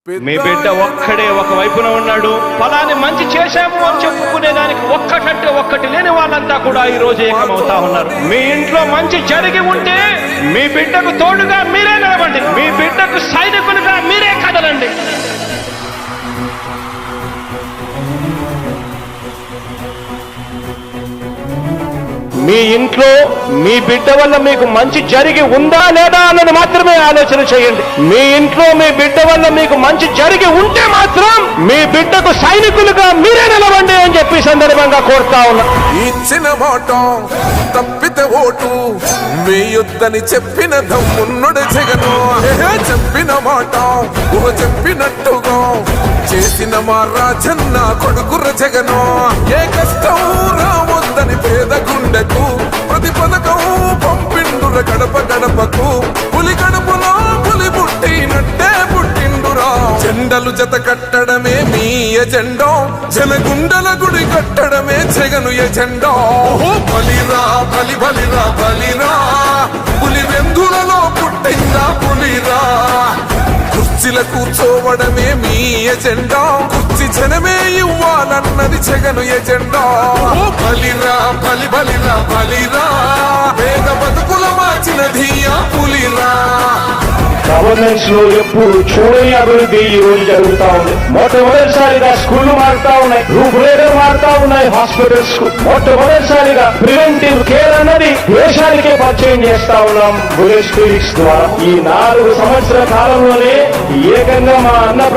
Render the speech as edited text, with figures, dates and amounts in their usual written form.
మీ బిడ్డ ఒక్కడే ఒక వైపున ఉన్నాడు. ఫలాన్ని మంచి చేశాము అని చెప్పుకునేదానికి ఒక్కటంటే ఒక్కటి లేని వాళ్ళంతా కూడా ఈ రోజు ఏకమవుతా ఉన్నారు. మీ ఇంట్లో మంచి జరిగి ఉంటే మీ బిడ్డకు తోడుగా మీరే నిలబండి, మీ బిడ్డకు సైనికులుగా మీరే కదలండి. మీ ఇంట్లో మీ బిడ్డ వల్ల మీకు మంచి జరిగి ఉందా లేదా అన్నది మాత్రమే ఆలోచన చేయండి. మీ ఇంట్లో మీ బిడ్డ వల్ల మీకు మంచి జరిగి ఉంటే మాత్రం మీ బిడ్డకు సైనికులుగా మీరే నిలవండి అని చెప్పి సందర్భంగా కోరుతా ఉన్నా. ఇచ్చిన మాట తప్పితే ఓటు వేయొద్దని చెప్పిన దమ్మున్నడు జగను. చెప్పిన మాట చెప్పినట్టుగా చేసిన మా రాజన్న కొడుకుర జగను. ఏ కష్టం రావద్దని పేద గుండెకు ప్రతి పథకం పంపిండుర గడప గడపకు. పులి గడపలో పులి పుట్టినట్టే పుట్టిండురా. జెండలు జత కట్టడమే మీ ఎజెండా, జనగుండల గుడి కట్టడమే జగను ఎజెండా. బలిరా బలి బలిరా బలిరా, పులి వెందులలో పుట్టిందా పులిరా. కుర్చీల కూర్చోవడమే మీ ఎజెండా, కుర్చీ జనమే ఇవ్వాలన్నది జగను ఎజెండా. బలిరా బలి బలిరా బలిరా, పేద బతుకుల మార్చినది ఆ పులిరా. గవర్నెన్స్ లో ఎప్పుడు చూడని అభివృద్ధి ఈ రోజు జరుగుతా ఉంది. మొట్టమొదటిసారిగా స్కూళ్లు మారుతా ఉన్నాయి, రూపురేఖలు మారుతా ఉన్నాయి. హాస్పిటల్స్ కు మొట్టమొదటిసారిగా ప్రివెంటివ్ కేర్ అన్నది దేశానికే పరిచయం చేస్తా ఉన్నాం బుల్లెట్ క్లినిక్స్ ద్వారా. ఈ 4 సంవత్సరాల కాలంలోనే ఏకంగా మా అన్న